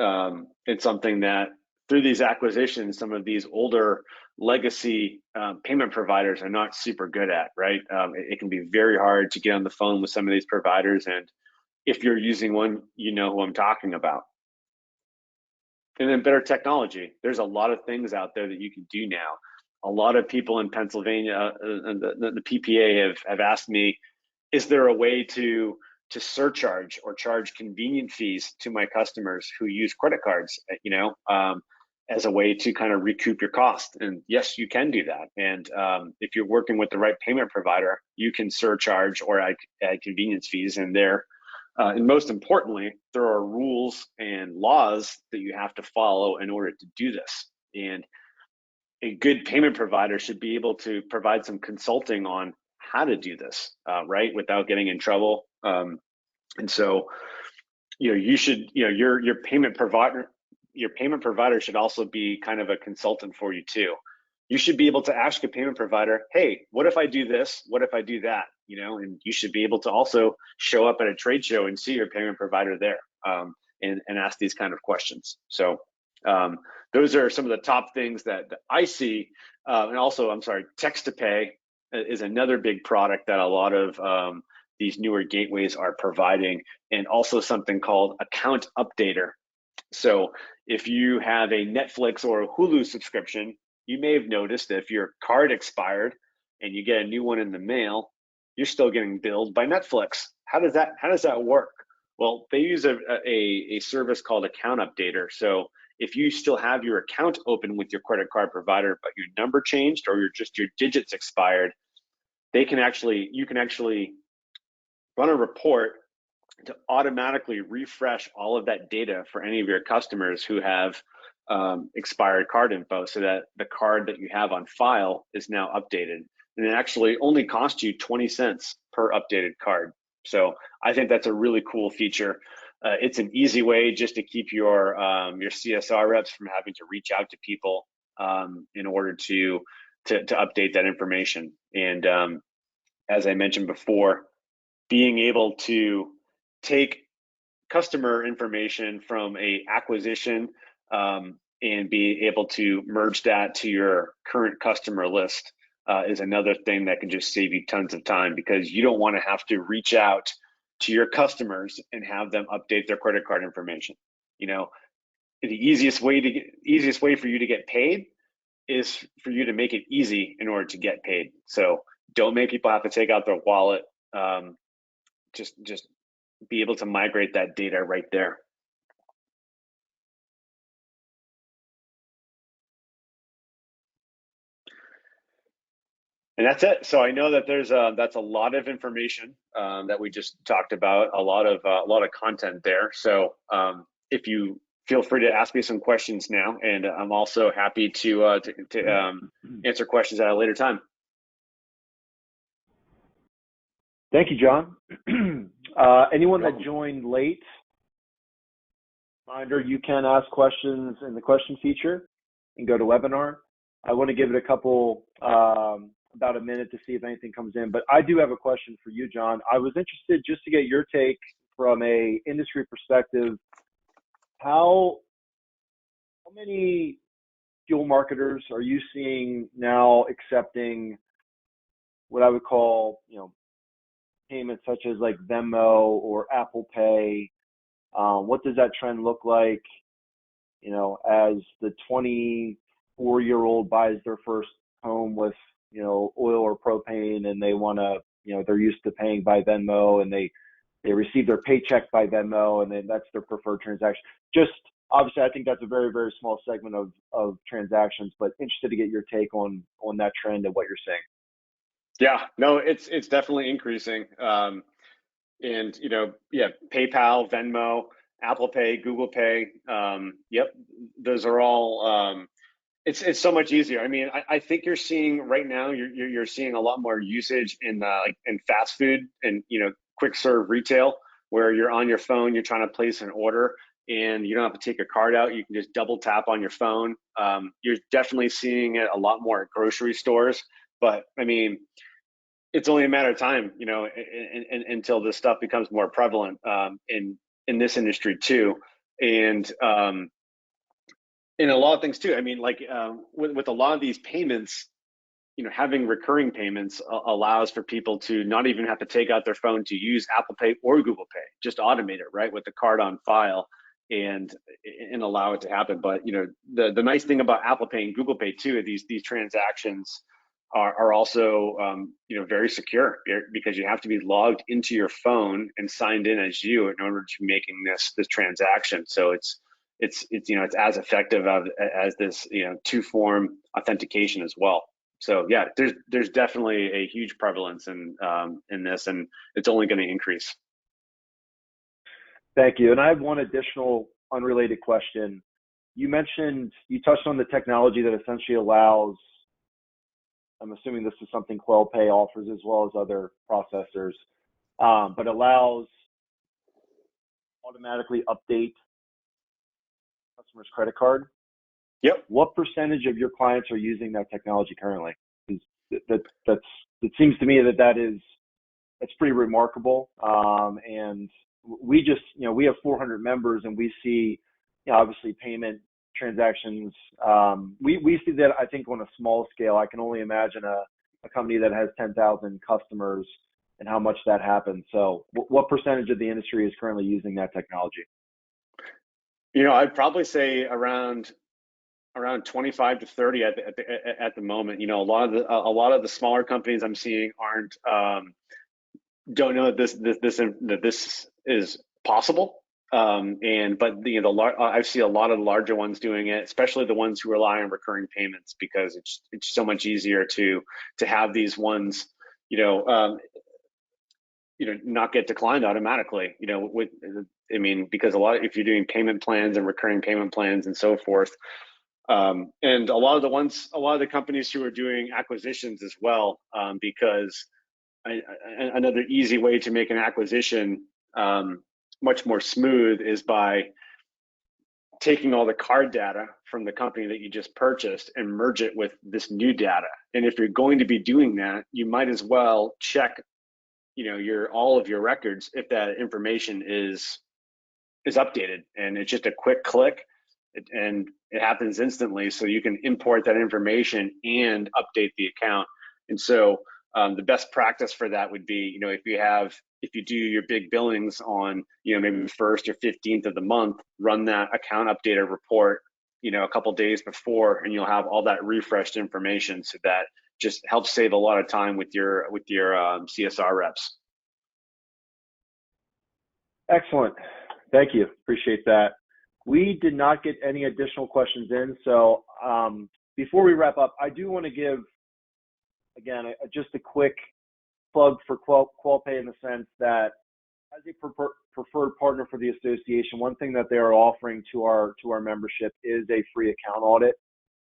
Speaker 2: it's something that through these acquisitions, some of these older legacy payment providers are not super good at, right? It can be very hard to get on the phone with some of these providers, and if you're using one, you know who I'm talking about. And then better technology. There's a lot of things out there that you can do now. A lot of people in Pennsylvania, the PPA have asked me, is there a way to surcharge or charge convenient fees to my customers who use credit cards, as a way to kind of recoup your cost? And yes, you can do that. And if you're working with the right payment provider, you can surcharge or add convenience fees in there. And most importantly, there are rules and laws that you have to follow in order to do this. And a good payment provider should be able to provide some consulting on how to do this, right, without getting in trouble. And so, you should, your payment provider should also be kind of a consultant for you too. You should be able to ask a payment provider, hey, what if I do this? What if I do that? And you should be able to also show up at a trade show and see your payment provider there, and ask these kind of questions. So those are some of the top things that I see. And also, text to pay is another big product that a lot of these newer gateways are providing, and also something called account updater. So if you have a Netflix or a Hulu subscription, you may have noticed that if your card expired and you get a new one in the mail, you're still getting billed by Netflix. How does that work? Well, they use a service called Account Updater. So if you still have your account open with your credit card provider, but your number changed or your digits expired, you can actually run a report to automatically refresh all of that data for any of your customers who have expired card info, so that the card that you have on file is now updated. And it actually only costs you 20 cents per updated card. So I think that's a really cool feature. It's an easy way just to keep your CSR reps from having to reach out to people in order to update that information. And as I mentioned before, being able to take customer information from a acquisition and be able to merge that to your current customer list is another thing that can just save you tons of time, because you don't want to have to reach out to your customers and have them update their credit card information. The easiest way for you to get paid is for you to make it easy in order to get paid. So don't make people have to take out their wallet. Just be able to migrate that data right there. And that's it. So I know that that's a lot of information that we just talked about, a lot of content there. So if you feel free to ask me some questions now, and I'm also happy to answer questions at a later time.
Speaker 1: Thank you, John. Anyone that joined late, reminder, you can ask questions in the question feature and go to webinar. I want to give it a couple, about a minute to see if anything comes in, but I do have a question for you, John. I was interested just to get your take from a industry perspective. How many fuel marketers are you seeing now accepting what I would call, payments such as like Venmo or Apple Pay? What does that trend look like? as the 24-year-old buys their first home with, oil or propane, and they want to, they're used to paying by Venmo, and they receive their paycheck by Venmo, and then that's their preferred transaction. Just obviously, I think that's a very, very small segment of transactions, but interested to get your take on that trend and what you're seeing.
Speaker 2: Yeah, no, it's definitely increasing. And PayPal, Venmo, Apple Pay, Google Pay. Yep, those are all. It's so much easier. I mean, I think you're seeing right now. You're seeing a lot more usage in in fast food and quick serve retail, where you're on your phone, you're trying to place an order, and you don't have to take a card out. You can just double tap on your phone. You're definitely seeing it a lot more at grocery stores. But I mean, it's only a matter of time, until this stuff becomes more prevalent in this industry too, and in a lot of things too. I mean, like with a lot of these payments, having recurring payments allows for people to not even have to take out their phone to use Apple Pay or Google Pay, just automate it right with the card on file and allow it to happen. But the nice thing about Apple Pay and Google Pay too, these transactions are also very secure, because you have to be logged into your phone and signed in as you in order to making this transaction. So it's as effective as this two-form authentication as well. So yeah, there's definitely a huge prevalence in this, and it's only going to increase.
Speaker 1: Thank you. And I have one additional unrelated question. You touched on the technology that essentially allows, I'm assuming this is something QuellPay offers as well as other processors, but allows automatically update customer's credit card.
Speaker 2: Yep.
Speaker 1: What percentage of your clients are using that technology currently? It seems to me that's pretty remarkable. And we just, we have 400 members, and we see, obviously payment transactions. We see that, I think, on a small scale. I can only imagine a company that has 10,000 customers and how much that happens. So what percentage of the industry is currently using that technology?
Speaker 2: I'd probably say around 25 to 30 at the moment. A lot of the smaller companies I'm seeing don't know that this is possible. But I see a lot of the larger ones doing it, especially the ones who rely on recurring payments, because it's so much easier to have these ones, not get declined automatically. Because if you're doing payment plans and recurring payment plans and so forth, and a lot of the companies who are doing acquisitions as well, because another easy way to make an acquisition much more smooth is by taking all the card data from the company that you just purchased and merge it with this new data. And if you're going to be doing that, you might as well check, all of your records if that information is updated, and it's just a quick click, and it happens instantly. So you can import that information and update the account. And so the best practice for that would be, if you do your big billings on, maybe the 1st or 15th of the month, run that account updated report, a couple days before, and you'll have all that refreshed information. So that just helps save a lot of time with your CSR reps.
Speaker 1: Excellent. Thank you. Appreciate that. We did not get any additional questions in. So before we wrap up, I do want to give, again, just a quick plug for QuellPay, in the sense that as a preferred partner for the association, one thing that they are offering to our membership is a free account audit.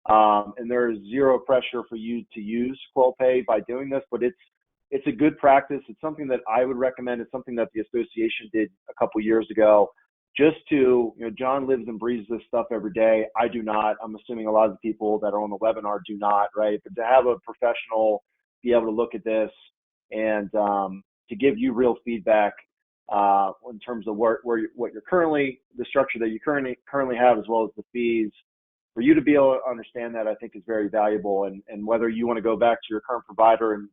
Speaker 1: And there is zero pressure for you to use QuellPay by doing this, but it's a good practice. It's something that I would recommend. It's something that the association did a couple years ago, just to, John lives and breathes this stuff every day. I do not. I'm assuming a lot of the people that are on the webinar do not, right? But to have a professional be able to look at this and to give you real feedback in terms of what you're currently, the structure that you currently have, as well as the fees, for you to be able to understand that, I think is very valuable. And whether you want to go back to your current provider and,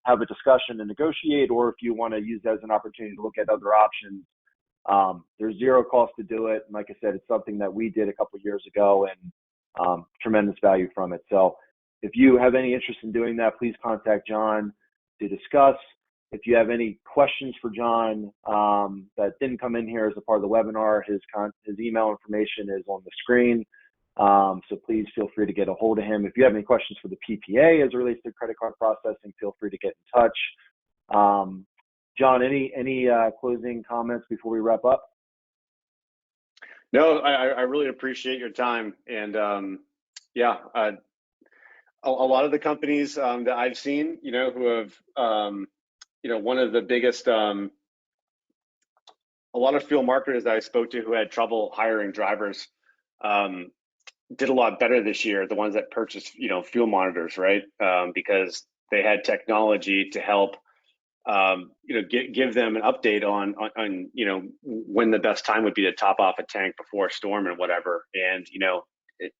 Speaker 1: have a discussion and negotiate, or if you want to use that as an opportunity to look at other options, There's zero cost to do it. And like I said, it's something that we did a couple of years ago, and tremendous value from it. So if you have any interest in doing that, please contact John to discuss. If you have any questions for John that didn't come in here as a part of the webinar, his email information is on the screen. So please feel free to get a hold of him. If you have any questions for the PPA as it relates to credit card processing, feel free to get in touch. John, any closing comments before we wrap up?
Speaker 2: No, I really appreciate your time. And yeah, a lot of the companies that I've seen, who have, one of the biggest, a lot of fuel marketers that I spoke to who had trouble hiring drivers did a lot better this year. The ones that purchased, fuel monitors, right? Because they had technology to help, give them an update on, when the best time would be to top off a tank before a storm and whatever. And,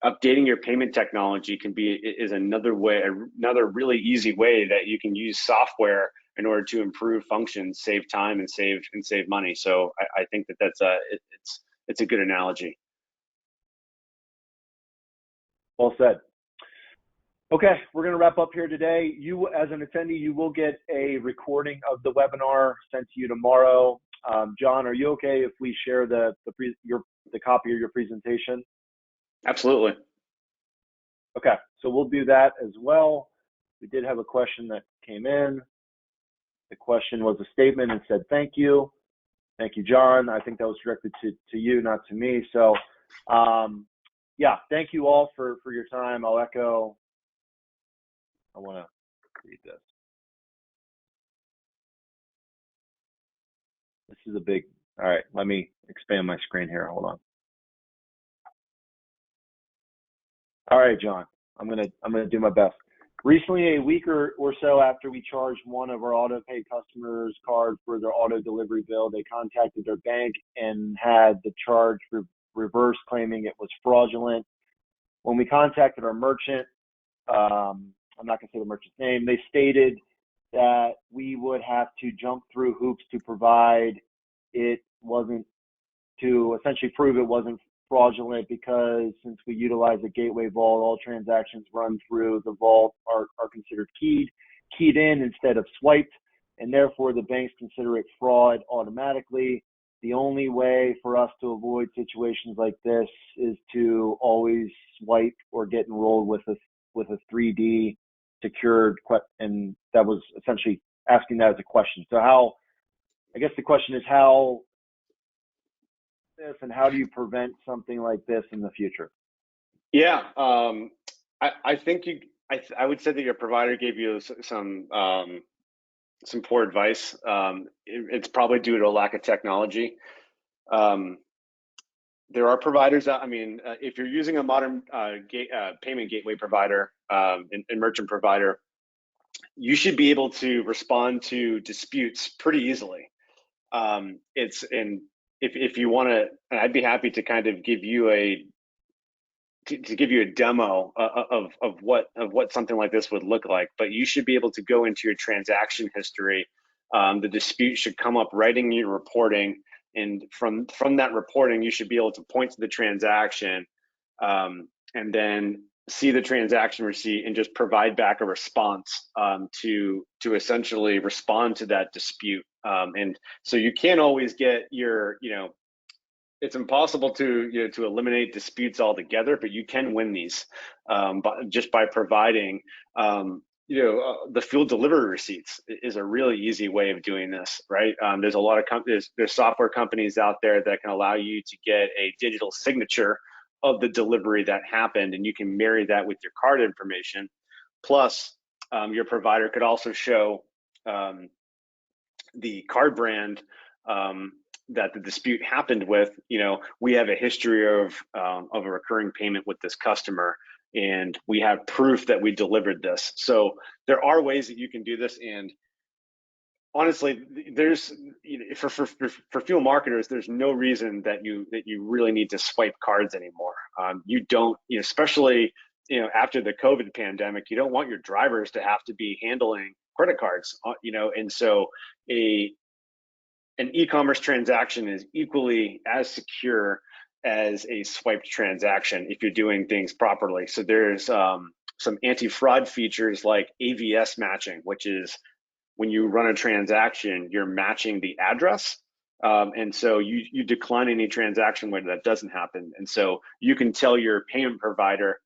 Speaker 2: updating your payment technology is another really easy way that you can use software in order to improve functions, save time, and save money. So I think that's it's a good analogy.
Speaker 1: Well said. Okay, we're going to wrap up here today. You, as an attendee, you will get a recording of the webinar sent to you tomorrow. John, are you okay if we share the copy of your presentation?
Speaker 2: Absolutely.
Speaker 1: Okay, so we'll do that as well. We did have a question that came in. The question was a statement and said, "Thank you." Thank you, John. I think that was directed to you, not to me. So, yeah, thank you all for your time. I'll echo. I want to read this. This is a big, all right, let me expand my screen here. Hold on. All right, John, I'm gonna do my best. Recently, a week or so after we charged one of our auto pay customers card for their auto delivery bill, they contacted their bank and had the charge reversed, claiming it was fraudulent. When we contacted our merchant, I'm not going to say the merchant's name, they stated that we would have to jump through hoops to provide to essentially prove it wasn't fraudulent, because since we utilize a gateway vault, all transactions run through the vault are considered keyed in instead of swiped, and therefore the banks consider it fraud automatically. The only way for us to avoid situations like this is to always swipe or get enrolled with a 3D secured, and that was essentially asking that as a question. So I guess the question is how do you prevent something like this in the future?
Speaker 2: Yeah, I think I would say that your provider gave you some poor advice. It's probably due to a lack of technology. There are providers that, if you're using a modern payment gateway provider and merchant provider, you should be able to respond to disputes pretty easily. If you want to, I'd be happy to kind of give you a demo of what something like this would look like. But you should be able to go into your transaction history. The dispute should come up right in your reporting, and from that reporting, you should be able to point to the transaction, and then see the transaction receipt and just provide back a response to essentially respond to that dispute. And so you can't always get your, it's impossible to eliminate disputes altogether, but you can win these just by providing the fuel delivery receipts is a really easy way of doing this, right? There's a lot of companies, there's software companies out there that can allow you to get a digital signature of the delivery that happened, and you can marry that with your card information. Plus, your provider could also show the card brand that the dispute happened with. We have a history of a recurring payment with this customer, and we have proof that we delivered this. So there are ways that you can do this. And honestly, there's for fuel marketers, there's no reason that you really need to swipe cards anymore. You don't, especially after the COVID pandemic, you don't want your drivers to have to be handling credit cards. And so an e-commerce transaction is equally as secure as a swiped transaction if you're doing things properly. So there's some anti-fraud features like AVS matching, which is when you run a transaction, you're matching the address. And so you decline any transaction where that doesn't happen. And so you can tell your payment provider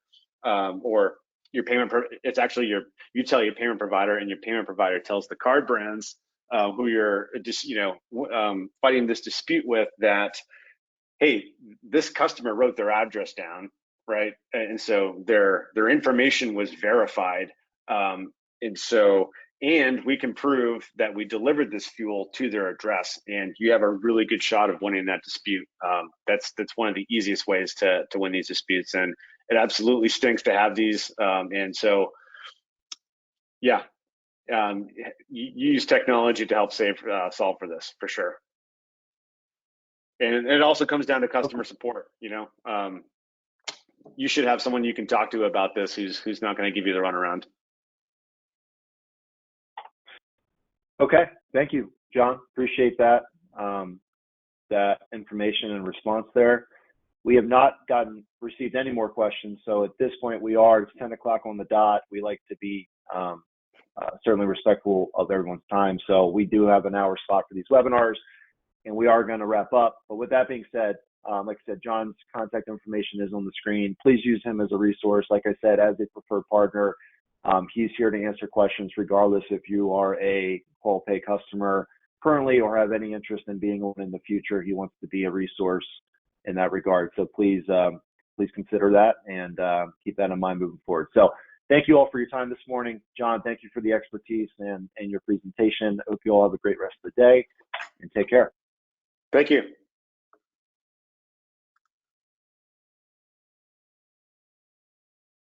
Speaker 2: or your payment, it's actually you tell your payment provider, and your payment provider tells the card brands who you're just, fighting this dispute with that, hey, this customer wrote their address down, right? And so their information was verified. And we can prove that we delivered this fuel to their address, and you have a really good shot of winning that dispute. That's one of the easiest ways to win these disputes, and it absolutely stinks to have these. And so, yeah, you use technology to help solve for this for sure. And it also comes down to customer support. You should have someone you can talk to about this who's not going to give you the runaround.
Speaker 1: Okay, thank you, John. Appreciate that that information and response there. We have not received any more questions, so at this point it's 10 o'clock on the dot. We like to be certainly respectful of everyone's time, so we do have an hour slot for these webinars, and we are going to wrap up. But with that being said, like I said, John's contact information is on the screen. Please use him as a resource. Like I said, as a preferred partner, he's here to answer questions regardless if you are a QualPay customer currently or have any interest in being one in the future. He wants to be a resource in that regard. So please consider that and keep that in mind moving forward. So thank you all for your time this morning. John, thank you for the expertise and your presentation. I hope you all have a great rest of the day, and take care.
Speaker 2: Thank you.